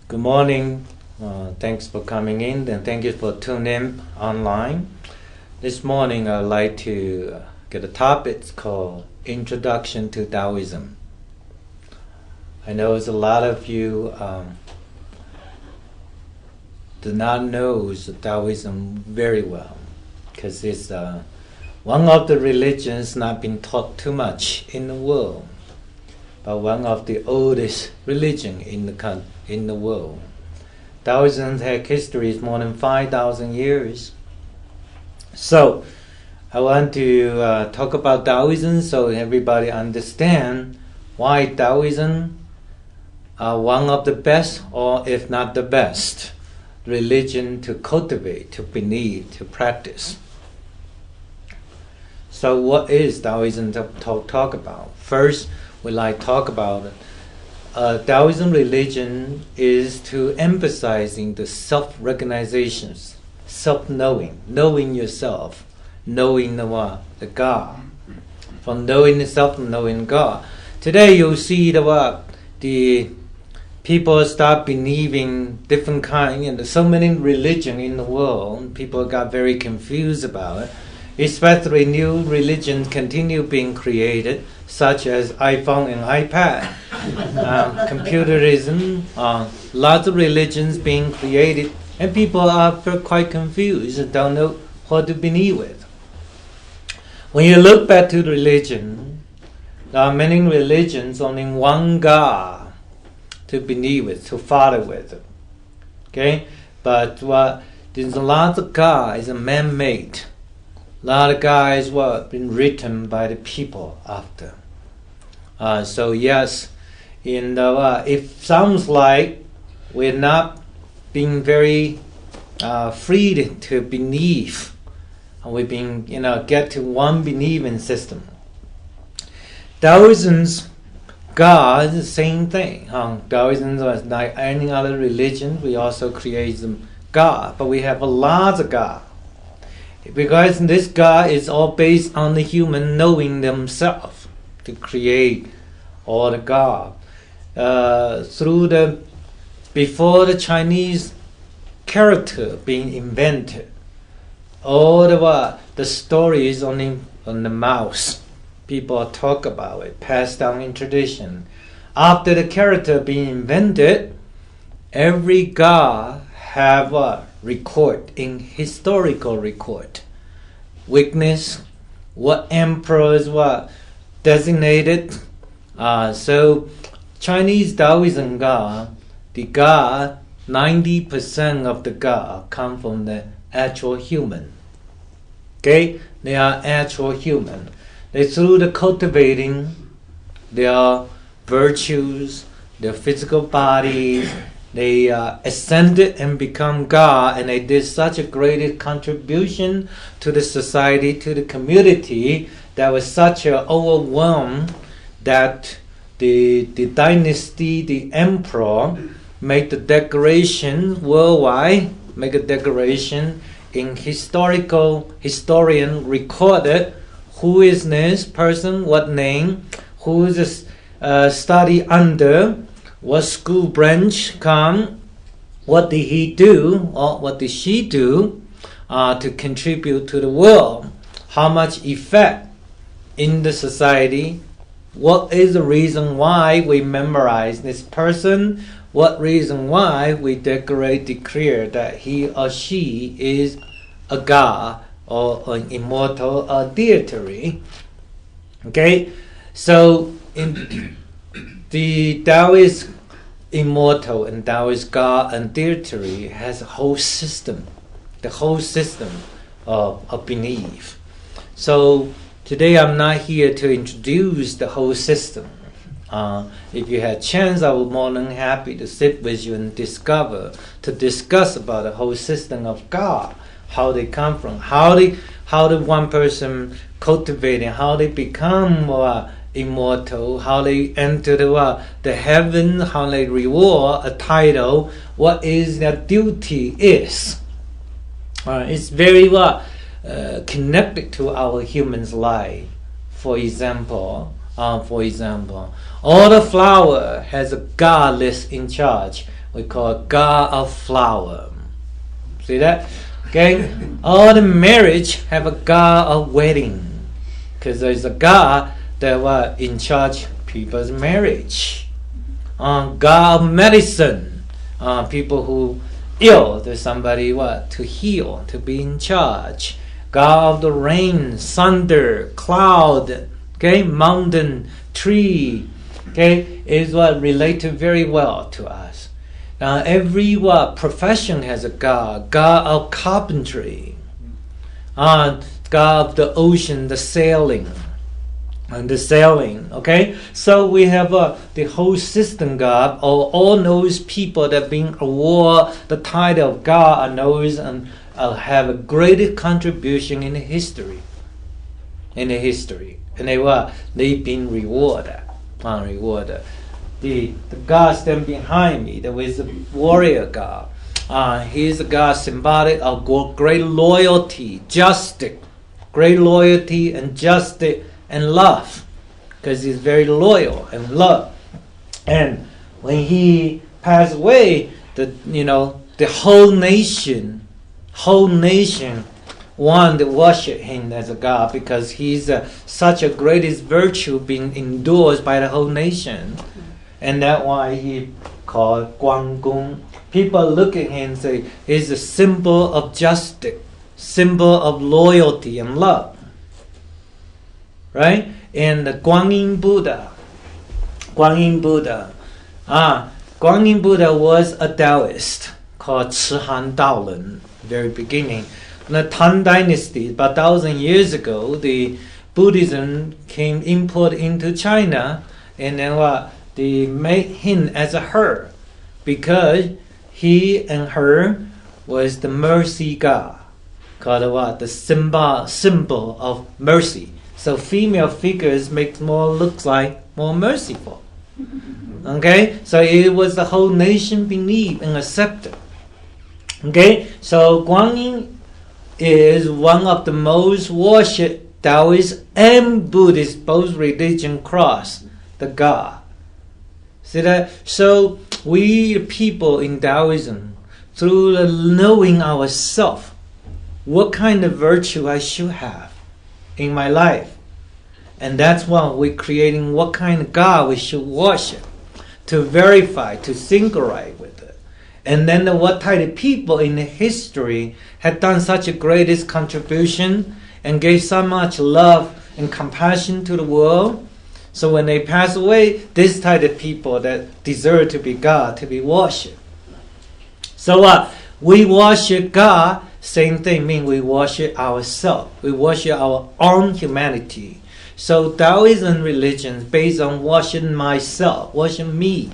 Good morning. Thanks for coming in and thank you for tuning in online. This morning I'd like to get a topic called Introduction to Daoism. I know a lot of you do not know Daoism very well because it's one of the religions not been taught too much in the world, but one of the oldest religion in the world. Taoism has history is more than 5,000 years. So I want to talk about Taoism so everybody understand why Taoism are one of the best, or if not the best, religion to cultivate, to believe, to practice. So what is Taoism to talk about? First, we like to talk about Taoism religion is to emphasizing the self-recognizations, self-knowing, knowing yourself, knowing the God. From knowing the self, knowing God. Today you'll see the people start believing different kind, and there's so many religion in the world. People got very confused about it. Especially new religions continue being created, such as iPhone and iPad, computerism, lots of religions being created, and people are quite confused and don't know what to believe with. When you look back to religion, there are many religions, only one God to believe with, to follow with. Okay, but there's a lot of God is a man-made. A lot of guys been written by the people after. So yes, it sounds like we're not being very free to believe. We've been get to one believing system. Taoism's God is the same thing. Taoism is like any other religion. We also create some God, but we have a lot of God. Because this God is all based on the human knowing themselves to create all the God. Before the Chinese character being invented, all the stories on the mouse, people talk about it, passed down in tradition. After the character being invented, every God have record in historical record. Weakness, what emperors were designated. So Chinese Taoism God, the God, 90% of the God come from the actual human. Okay, they are actual human. They through the cultivating their virtues, their physical bodies. They ascended and become God, and they did such a great contribution to the society, to the community, that was such an overwhelm that the dynasty, the emperor, made the declaration worldwide, make a declaration in historian recorded who is this person, what name, who is study under, what school branch come, what did he do or what did she do to contribute to the world, how much effect in the society, what is the reason why we memorize this person, what reason why we declare that he or she is a God or an immortal or deity. Okay, so in the Taoist immortal and Taoist God and deity has a whole system, the whole system of belief. So today I'm not here to introduce the whole system. If you had a chance, I would be more than happy to sit with you and discuss about the whole system of God, how they come from, how the one person cultivating, how they become immortal, how they enter the heaven, how they reward a title, what is their duty is. It's very connected to our human's life. For example, all the flower has a godless in charge. we call God of flower. See that? Okay? All the marriage have a God of wedding. Because there's a God that was in charge people's marriage. God of medicine. People who ill, there's somebody to heal, to be in charge. God of the rain, thunder, cloud, okay, mountain, tree, okay, is what related very well to us. Every profession has a God. God of carpentry, God of the ocean, the sailing, okay. So we have the whole system God, all those people that being awarded the title of God are those and have a great contribution in the history. And they've been rewarded. The God standing behind me, there is a warrior God. He is a God symbolic of great loyalty, justice, and love, because he's very loyal and love. And when he passed away, the whole nation wanted to worship him as a God, because he's such a greatest virtue being endorsed by the whole nation. And that's why he called gong. People look at him and say he's a symbol of justice, symbol of loyalty and love. Right? And the Guanyin Buddha was a Taoist called Chihan Daolen, very beginning. In the Tang Dynasty, about 1,000 years ago, the Buddhism came import into China, and then they made him as a her, because he and her was the mercy God, called the symbol of mercy. So female figures looks like more merciful. Okay, so it was the whole nation believed and accepted. Okay, so Guanyin is one of the most worshipped Taoist and Buddhist, both religion cross the God. See that? So we people in Taoism, through the knowing ourselves, what kind of virtue I should have in my life. And that's why we're creating what kind of God we should worship, to verify, to synchronize with it. And then what type of people in the history had done such a greatest contribution and gave so much love and compassion to the world. So when they pass away, this type of people that deserve to be God, to be worshipped. So we worship God, same thing means we worship ourselves. We worship our own humanity. So Taoism religion is based on worshiping myself, worship me.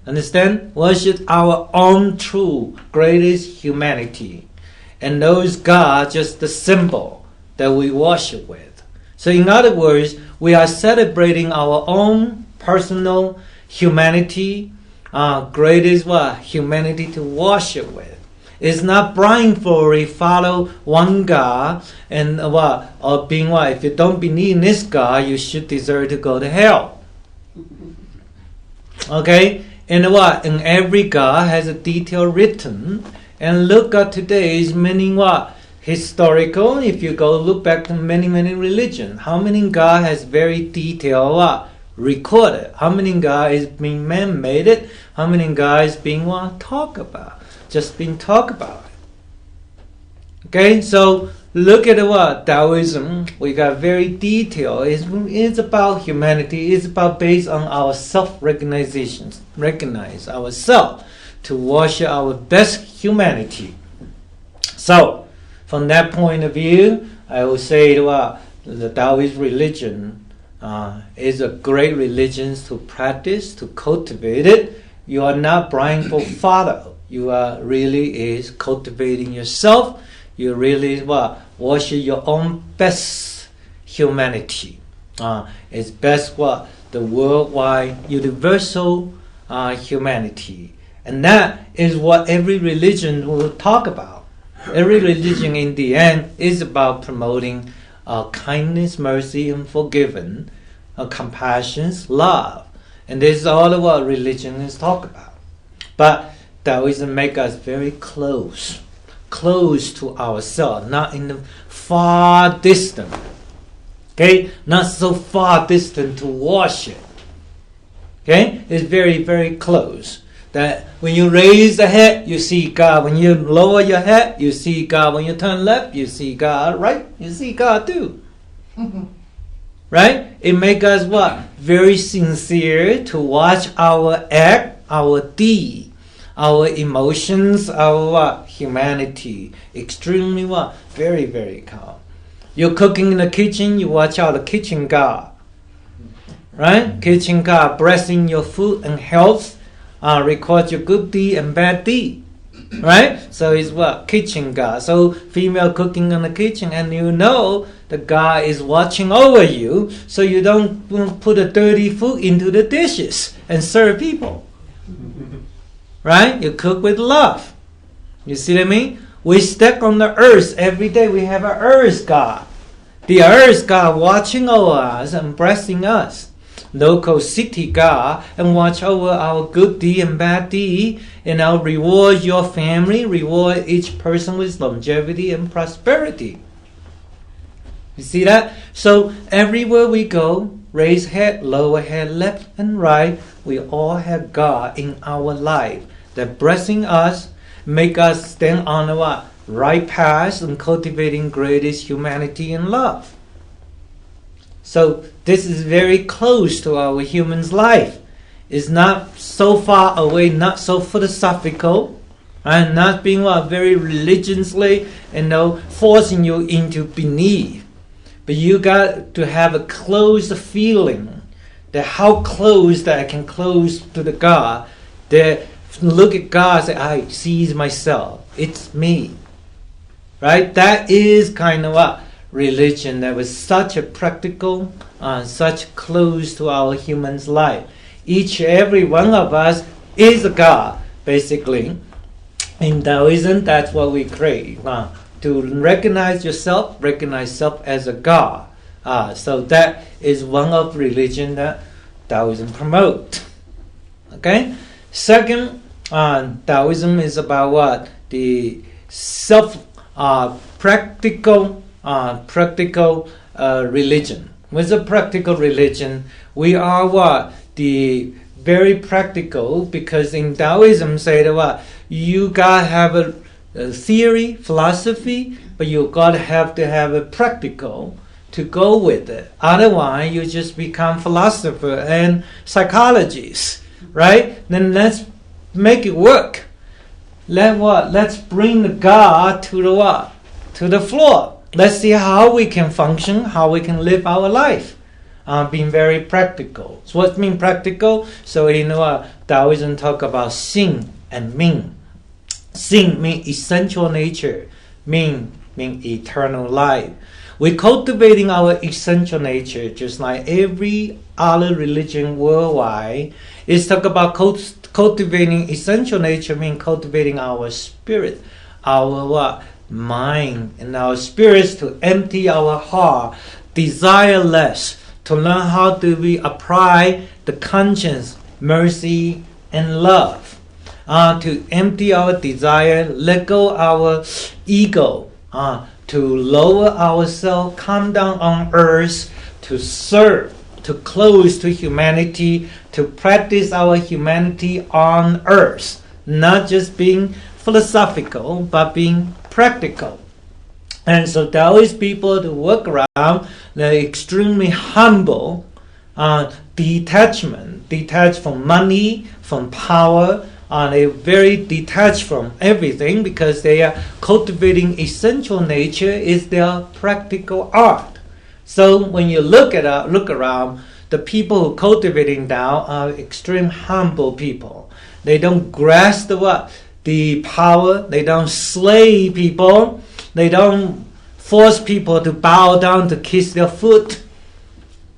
Understand? Worship our own true greatest humanity. And those God just the symbol that we worship with. So in other words, we are celebrating our own personal humanity, greatest humanity to worship with. It's not blindfoldly follow one God and or being if you don't believe in this God, you should deserve to go to hell. Okay? And in every God has a detail written. And look at today's many historical. If you go look back to many religions, how many God has very detailed recorded? How many God is being man-made it? How many God is being talked about? Just being talked about. Okay, so look at Taoism. We got very detailed. It's about humanity. It's about based on our self-recognition. Recognize ourselves to worship our best humanity. So, from that point of view, I will say the Taoist religion is a great religion to practice, to cultivate it. You are not blindfold follow. You are really is cultivating yourself. You really worship your own best humanity. It's best the worldwide universal humanity. And that is what every religion will talk about. Every religion in the end is about promoting kindness, mercy, and forgiveness, compassion, love. And this is all what religion is talk about. But Taoism make us very close to ourselves, not in the far distant. Okay, not so far distant to worship. Okay, it's very, very close. That when you raise the head, you see God. When you lower your head, you see God. When you turn left, you see God. Right? You see God too. Right? It makes us what? Very sincere to watch our act, our deed, our emotions, our what? Humanity. Extremely what? Very, very calm. You're cooking in the kitchen, you watch out the kitchen God. Right? Kitchen God blessing your food and health, record your good deed and bad deed. Right? So it's what? Kitchen God. So female cooking in the kitchen, and you know the God is watching over you, so you don't put a dirty food into the dishes and serve people. Right? You cook with love. You see what I mean? We step on the earth every day. We have an earth God. The earth God watching over us and blessing us. Local city God and watch over our good deed and bad deed, and I'll reward your family, reward each person with longevity and prosperity. You see that? So everywhere we go, raise head, lower head, left and right, we all have God in our life that blessing us, make us stand on the what? Right path and cultivating greatest humanity and love. So this is very close to our human's life. It's not so far away, not so philosophical, and not being very religiously, forcing you into belief. But you got to have a close feeling that how close that I can close to the God. That look at God and say, I see myself. It's me. Right? That is kind of a religion that was such a practical, such close to our human's life. Every one of us is a God, basically. In Taoism, that's what we crave. To recognize yourself, recognize self as a God. So that is one of religion that Taoism promote. Okay? Second, Taoism is about what? The practical religion. With a practical religion, we are what? The very practical, because in Taoism say that what? You gotta have a theory, philosophy, but you gotta have to have a practical to go with it. Otherwise, you just become philosopher and psychologist, right? Then let's make it work. Let's bring the God to the what? To the floor. Let's see how we can function, how we can live our life. Being very practical. So what means practical? So Taoism talk about Xin and Ming. Xin means essential nature. Ming means eternal life. We're cultivating our essential nature just like every other religion worldwide. It's talk about cultivating essential nature, means cultivating our spirit, our what? Mind, and our spirits to empty our heart, desire less, to learn how do we apply the conscience, mercy, and love. To empty our desire, let go our ego, to lower ourselves, come down on earth, to serve, to close to humanity, to practice our humanity on earth. Not just being philosophical, but being practical. And so Taoist people to work around, they're extremely humble, detached from money, from power, they're very detached from everything because they are cultivating essential nature is their practical art. So when you look around, the people who cultivating Tao are extreme humble people. They don't grasp the power. They don't slay people. They don't force people to bow down to kiss their foot.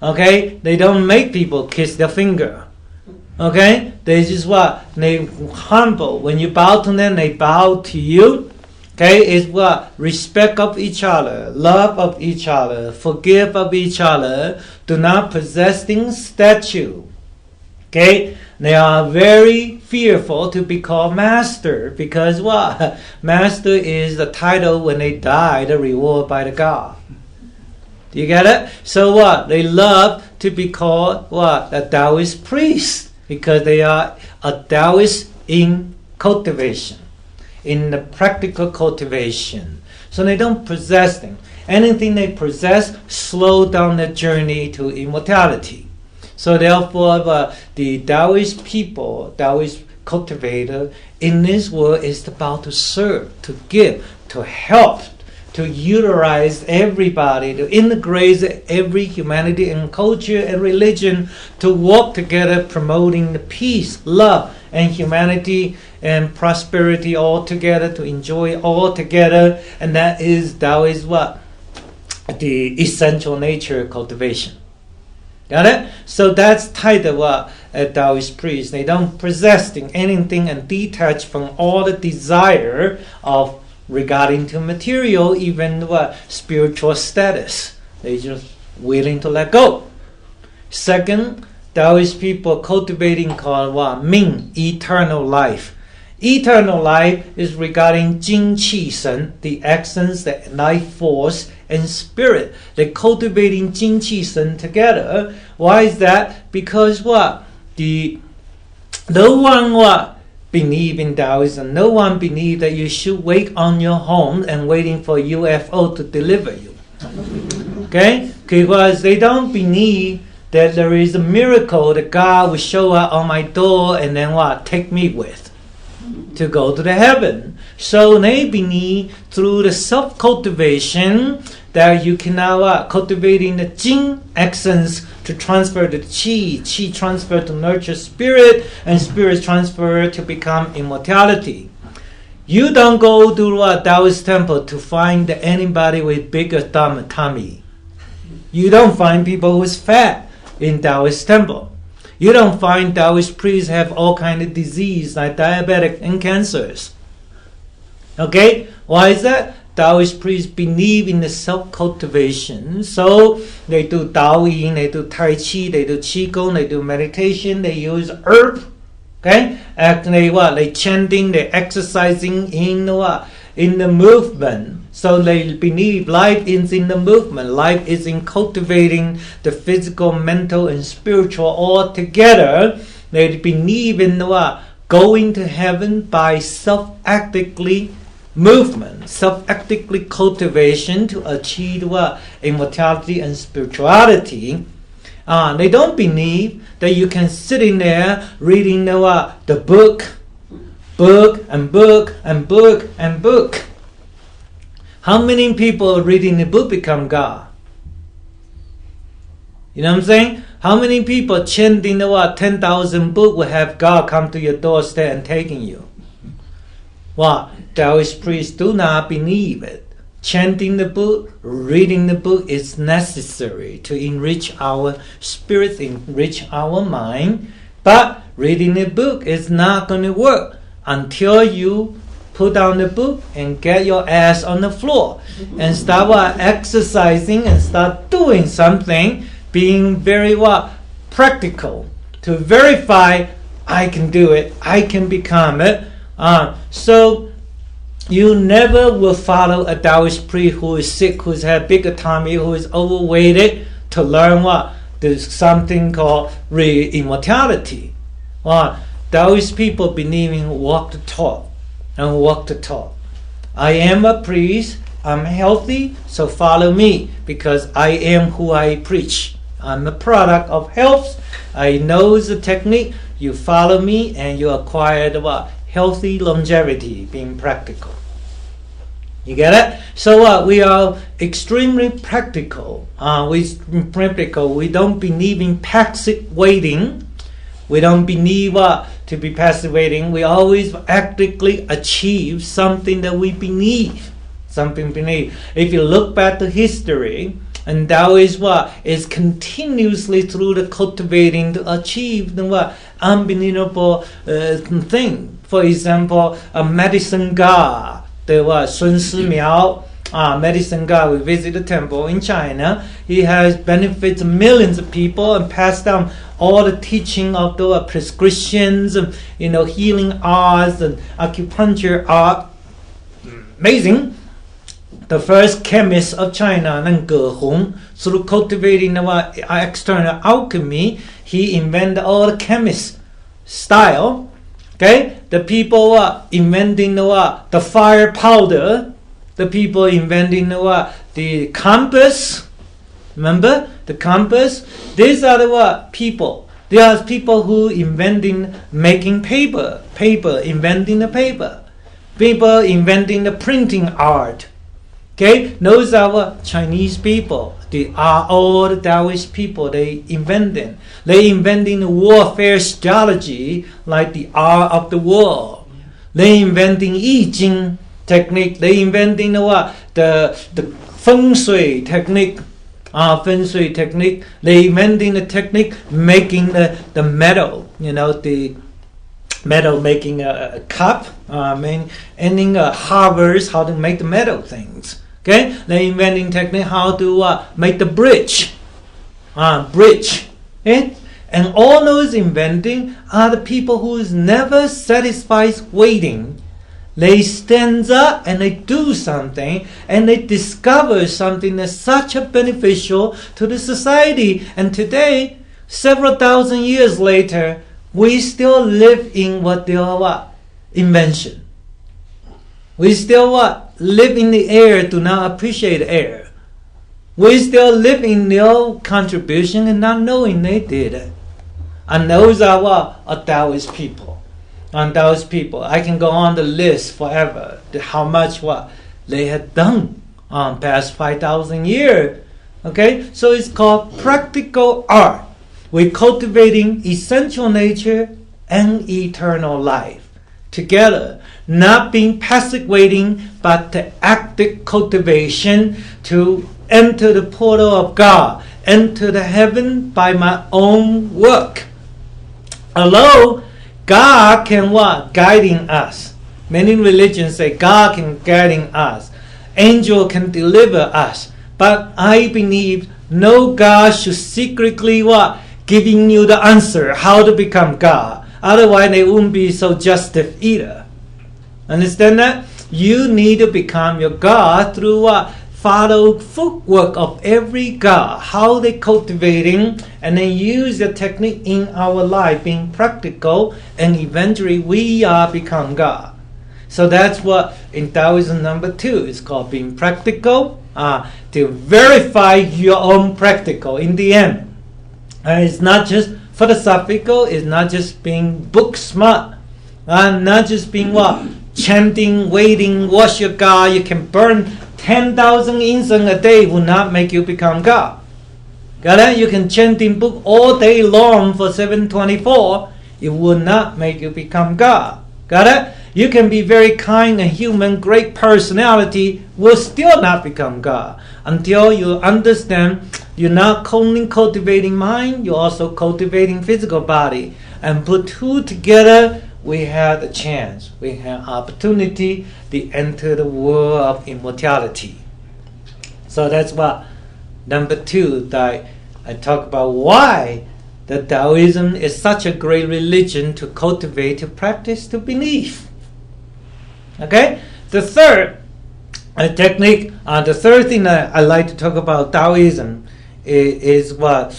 Okay? They don't make people kiss their finger. Okay? They just they humble. When you bow to them, they bow to you. Okay? It's respect of each other, love of each other, forgive of each other. Do not possessing statue. Okay? They are very fearful to be called master because what? Master is the title when they die, the reward by the God. Do you get it? So what? They love to be called what? A Taoist priest because they are a Taoist in cultivation, in the practical cultivation. So they don't possess things. Anything they possess slow down the journey to immortality. So therefore, the Taoist people, Taoist cultivator in this world is about to serve, to give, to help, to utilize everybody, to integrate every humanity and culture and religion to work together, promoting the peace, love, and humanity and prosperity all together, to enjoy all together. And that is what? The essential nature of cultivation. Got it? So that's titled what? A Taoist priest. They don't possess anything and detach from all the desire of regarding to material, even what? Spiritual status. They just willing to let go. Second, Taoist people cultivating called what? Ming, eternal life. Eternal life is regarding Jing Qi Shen, the essence, the life force, and spirit. They're cultivating Jing Qi Shen together. Why is that? Because what? No one what? Believe in Taoism. No one believe that you should wait on your home and waiting for UFO to deliver you. Okay? Because they don't believe that there is a miracle that God will show up on my door and then what? Take me with to go to the heaven. So they believe through the self-cultivation that you can now cultivating the Jing essence to transfer the Qi, Qi transfer to nurture spirit, and spirit transfer to become immortality. You don't go to a Taoist temple to find anybody with bigger tummy. You don't find people who's fat in Taoist temple. You don't find Taoist priests have all kind of disease like diabetic and cancers. Okay? Why is that? Taoist priests believe in the self-cultivation. So they do Taoism, they do Tai Chi, they do Qigong, they do meditation, they use herb. Okay? And they chanting, they exercising in what? In the movement. So they believe life is in the movement. Life is in cultivating the physical, mental, and spiritual all together. They believe in what? Going to heaven by self-actively movement, self-actively cultivation to achieve what? Immortality and spirituality. They don't believe that you can sit in there reading the book and book and book and book. How many people reading the book become God? You know what I'm saying? How many people chanting 10,000 books will have God come to your doorstep and taking you? What? Taoist priests do not believe it. Chanting the book, reading the book is necessary to enrich our spirit, enrich our mind. But reading the book is not going to work until you put down the book and get your ass on the floor and start exercising and start doing something, being very practical to verify I can do it, I can become it. So you never will follow a Taoist priest who is sick, who's had bigger tummy, who is overweighted to learn what? There's something called immortality. Taoist people believe in walk the talk and walk the talk. I am a priest, I'm healthy, so follow me because I am who I preach. I'm a product of health. I know the technique. You follow me and you acquire the healthy longevity, being practical. You get it? So we are extremely practical. We don't believe in passive waiting. We don't believe to be passive waiting. We always actively achieve something that we believe. If you look back to history, and Taoism is continuously through the cultivating to achieve the unbelievable thing. For example, a medicine god, the Sun Si Miao, medicine guy. We visit the temple in China. He has benefits millions of people and passed down all the teaching of the prescriptions, healing arts and acupuncture art. Amazing. The first chemist of China, Ge Hong, through cultivating the external alchemy, he invented all the chemist style. Okay, the people inventing the fire powder. The people inventing the compass. Remember the compass? These are the people. There are people who making paper, inventing the paper. People inventing the printing art. Okay, those are Chinese people. They are all the Taoist people. They inventing the warfare strategy like the art of the war. They inventing I Ching technique. They inventing the feng shui technique. Feng shui technique. They inventing the technique making the metal. The metal making a cup. Ending harvest how to make the metal things. Okay, they inventing technique how to make the bridge. Okay? And all those inventing are the people who is never satisfied waiting. They stand up and they do something and they discover something that's such a beneficial to the society. And today, several thousand years later, we still live in what they are invention. We still live in the air, do not appreciate air. We still live in their contribution and not knowing they did it. And those are Taoist people. And Taoist people, I can go on the list forever. How much they had done past 5,000 years. Okay, so it's called practical art. We're cultivating essential nature and eternal life together, not being passive waiting, but the active cultivation to enter the portal of God, enter the heaven by my own work. Although God can guiding us. Many religions say God can guiding us. Angel can deliver us. But I believe no God should secretly giving you the answer how to become God. Otherwise, they won't be so justice either. Understand that? You need to become your God through follow footwork of every God, how they cultivating, and then use the technique in our life, being practical, and eventually we are become God. So that's what in Taoism number 2 is called being practical, to verify your own practical in the end. It's not just philosophical, it's not just being book smart, not just being chanting, waiting, wash your God. You can burn 10,000 incense a day will not make you become God. Got it? You can chant in book all day long for 724. It will not make you become God. Got it? You can be very kind and human, great personality, will still not become God. Until you understand you're not only cultivating mind, you're also cultivating physical body. And put two together, we have a chance. We have opportunity to enter the world of immortality. So that's what number 2 that I talk about why the Taoism is such a great religion to cultivate, to practice, to believe. Okay? The third technique, the third thing that I like to talk about Taoism is about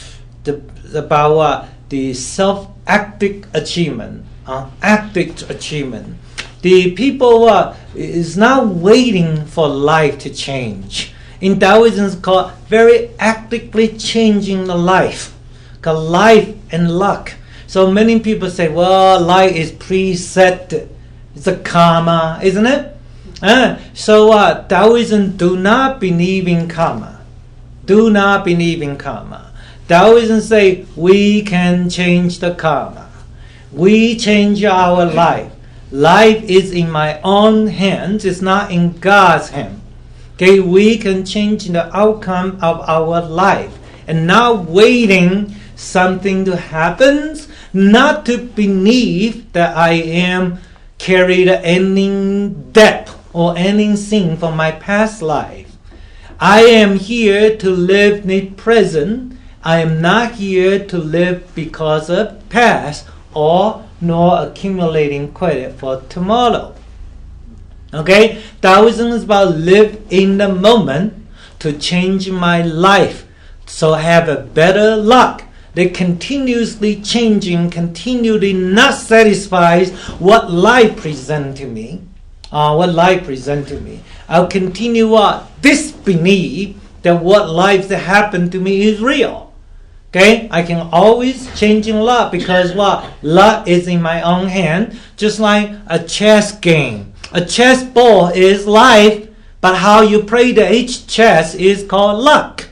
the self-active achievement. Active achievement. The people is not waiting for life to change. In Taoism, it's called very actively changing the life. Called life and luck. So many people say, well, life is preset. It's a karma, isn't it? So Taoism do not believe in karma. Do not believe in karma. Taoism say we can change the karma. We change our life. Life is in my own hands. It's not in God's hand. Okay, we can change the outcome of our life. And not waiting something to happen, not to believe that I am carried any debt or ending sin from my past life. I am here to live in the present. I am not here to live because of past or nor accumulating credit for tomorrow. Okay? Taoism is about live in the moment to change my life, so have a better luck. They're continuously changing, continually not satisfied what life presents to me. I'll continue disbelieve that what life that happened to me is real. Okay? I can always change in luck because luck is in my own hand, just like a chess game. A chess ball is life, but how you play each chess is called luck.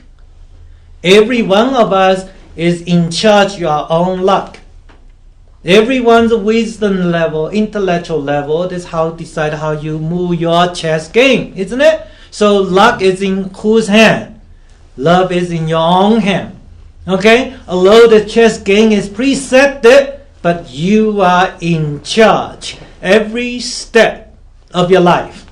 Every one of us is in charge of your own luck. Everyone's wisdom level, intellectual level, that's how decide how you move your chess game, isn't it? So luck is in whose hand? Love is in your own hand. Okay? Although the chess game is preset, but you are in charge every step of your life.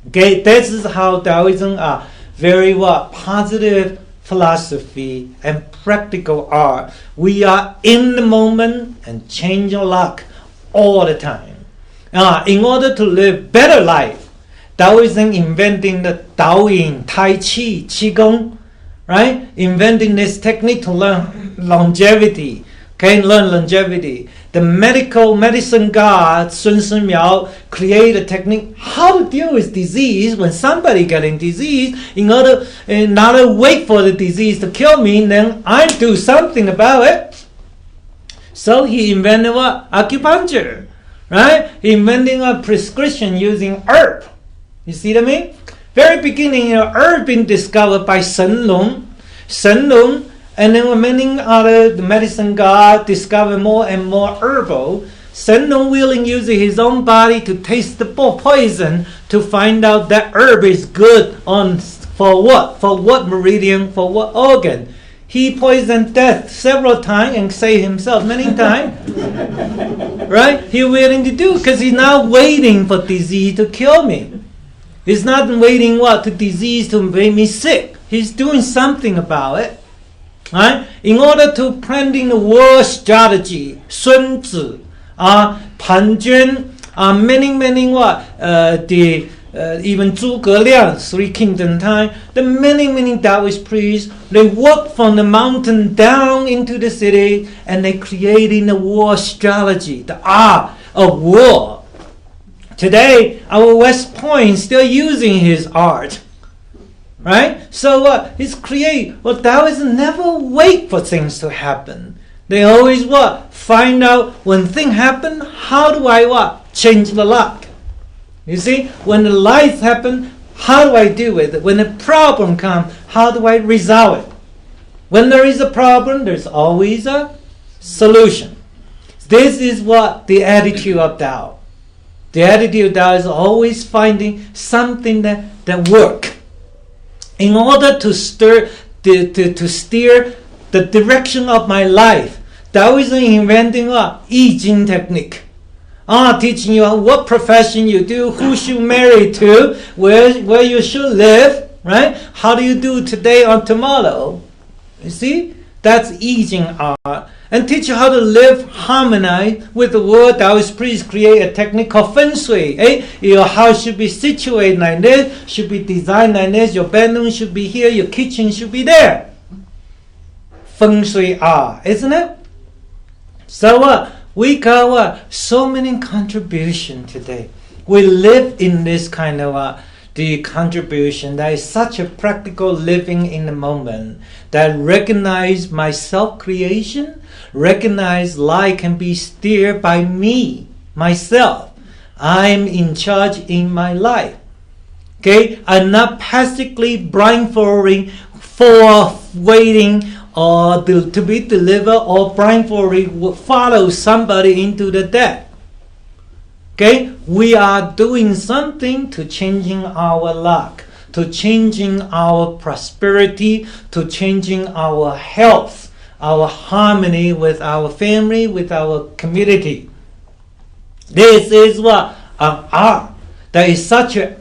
Okay? This is how Taoism are very positive philosophy and practical art. We are in the moment and change your luck all the time. In order to live better life, Taoism inventing the Daoing, Tai Chi, Qigong, right? Inventing this technique to learn longevity. Okay, learn longevity. The medicine god Sun Miao create a technique how to deal with disease when somebody getting disease. In order not to wait for the disease to kill me, then I do something about it. So he invented acupuncture, right? He inventing a prescription using herb. You see what I mean? Very beginning, herb been discovered by Shen Long. And then many other medicine god discover more and more herbal. Shen Long willing using his own body to taste the poison to find out that herb is good for what? For what meridian? For what organ? He poisoned death several times and saved himself many times. Right? He willing to do because he's not waiting for disease to kill me. He's not waiting to disease to make me sick. He's doing something about it. Right? In order to planting the war strategy, Sun Tzu, Pan Juan, many even Zhuge Liang, Three Kingdom time, the many Taoist priests, they walk from the mountain down into the city and they creating the war strategy, the art of war. Today, our West Point still using his art. Right? So it's create. Taoism never wait for things to happen. They always find out when things happen, how do I change the luck? You see, when the life happen, how do I deal with it? When a problem comes, how do I resolve it? When there is a problem, there's always a solution. This is the attitude of Tao. The attitude of Tao is always finding something that works. In order to steer the direction of my life, Taoism inventing a I Ching technique. Teaching you what profession you do, who you marry to, where you should live, right? How do you do today or tomorrow? You see? That's I Ching art. And teach you how to live harmonize with the world. Taoist priests create a technique called Feng Shui. Your house should be situated like this, should be designed like this, your bedroom should be here, your kitchen should be there. Feng Shui art, isn't it? So we got so many contributions today. We live in this kind of the contribution that is such a practical living in the moment that recognize my self-creation, recognize life can be steered by me, myself. I'm in charge in my life. Okay? I'm not passively blindfolding for waiting or to be delivered or blindfolding follow somebody into the death. Okay? We are doing something to changing our luck, to changing our prosperity, to changing our health, our harmony with our family, with our community. This is art. There is such a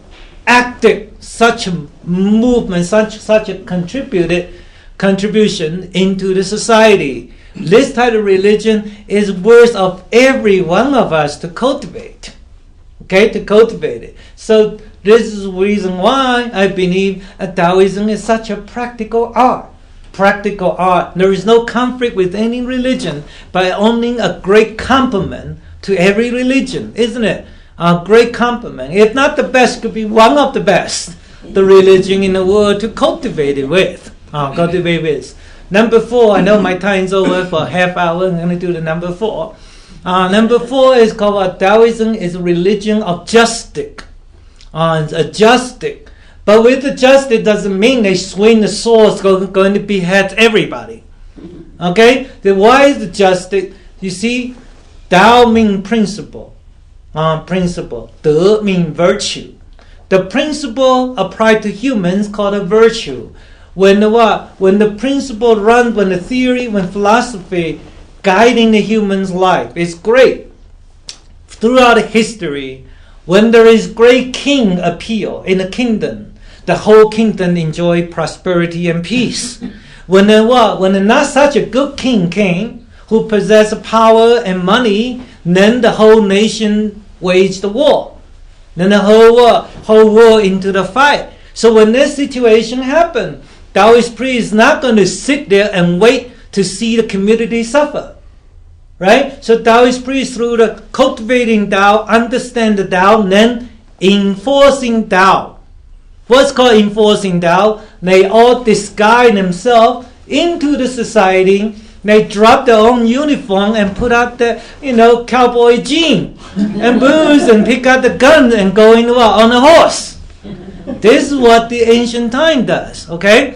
active, such a movement, such a contribution into the society. This type of religion is worth of every one of us to cultivate. Okay, to cultivate it. So this is the reason why I believe Taoism is such a practical art. Practical art. There is no conflict with any religion, but only a great compliment to every religion, isn't it? A great compliment. If not the best, could be one of the best. The religion in the world to cultivate it with. Cultivate with. Number 4, I know my time is over for a half hour. I'm going to do the number 4. Number 4 is called Taoism is a religion of justice. It's a justice. But with the justice doesn't mean they swing the swords going to behead everybody. Okay? Then why is the justice? You see, Tao means principle. Principle. De means virtue. The principle applied to humans called a virtue. When the principle runs, when the theory, when philosophy guiding the human's life is great. Throughout history, when there is great king appeal in a kingdom, the whole kingdom enjoy prosperity and peace. When not such a good king came, who possessed power and money, then the whole nation waged the war. Then the whole world into the fight. So when this situation happened, Taoist priest is not going to sit there and wait to see the community suffer. Right? So Taoist priests, through the cultivating Tao, understand the Tao, then enforcing Tao. What's called enforcing Tao? They all disguise themselves into the society. They drop their own uniform and put out the, cowboy jean and boots and pick out the gun and go on a horse. This is what the ancient time does, okay?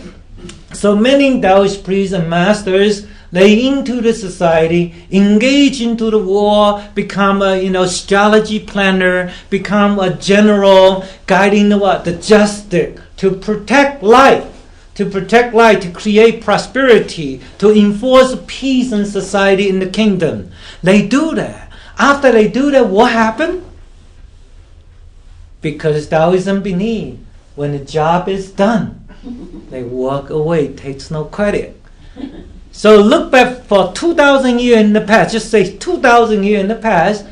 So many Taoist priests and masters, they into the society, engage into the war, become a strategy planner, become a general, guiding the justice, to protect life, to create prosperity, to enforce peace and society in the kingdom. They do that. After they do that, what happened? Because Taoism believes when the job is done, they walk away, takes no credit. So look back for 2,000 years in the past, just say 2,000 years in the past,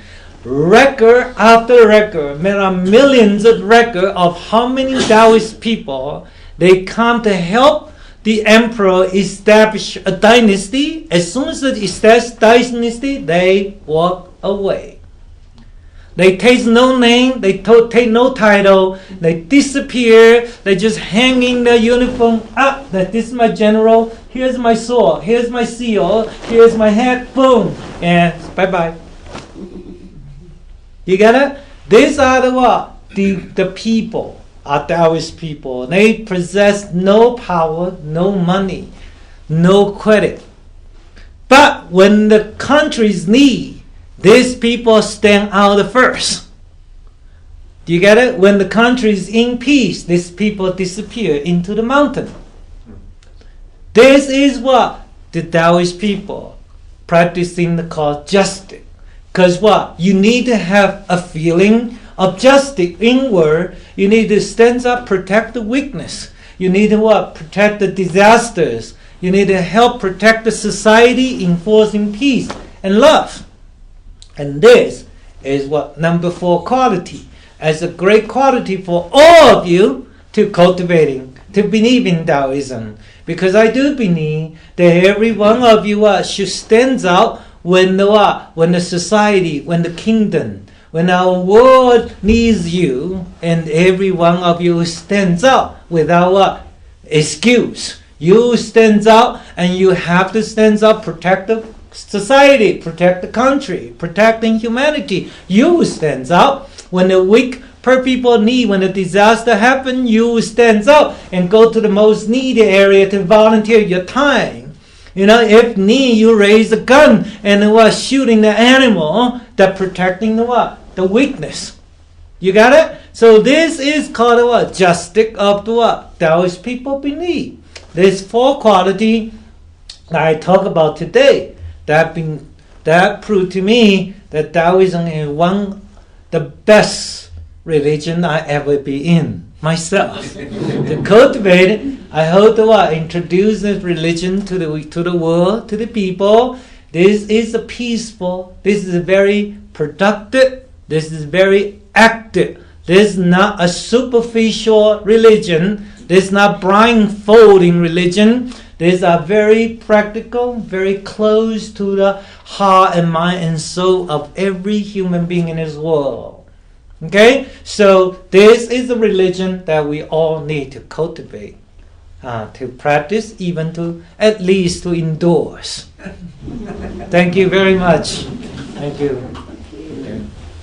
record after record, there are millions of records of how many Taoist people, they come to help the emperor establish a dynasty. As soon as they establish dynasty, they walk away. They take no name, they take no title, they disappear, they just hanging their uniform up, that this is my general, here's my sword, here's my seal, here's my hat, boom, and bye-bye. You get it? These are the people, are Taoist people. They possess no power, no money, no credit. But when the countries need, these people stand out first. Do you get it? When the country is in peace, these people disappear into the mountain. This is what the Taoist people practicing called justice. Because you need to have a feeling of justice inward. You need to stand up, protect the weakness. You need to protect the disasters. You need to help protect the society, enforcing peace and love. And this is number 4 quality, as a great quality for all of you to cultivating, to believe in Taoism. Because I do believe that every one of you should stand out when the society, when the kingdom, when our world needs you, and every one of you stands out without excuse. You stand out, and you have to stand up, protect the society, protect the country, protecting humanity. You stand out. When the weak people need, when a disaster happens, you stand out and go to the most needy area to volunteer your time. If need, you raise a gun and shooting the animal, that protecting the weakness. You got it? So this is called justice of the Taoist people believe. There's 4 qualities that I talk about today. That proved to me that Taoism is the best religion I ever be in myself. To cultivate it, I hope to introduce this religion to the world, to the people. This is a peaceful, this is very productive, this is very active. This is not a superficial religion. This is not blindfolding religion. These are very practical, very close to the heart and mind and soul of every human being in this world. Okay? So this is a religion that we all need to cultivate, to practice, even to at least to endorse. Thank you very much. Thank you.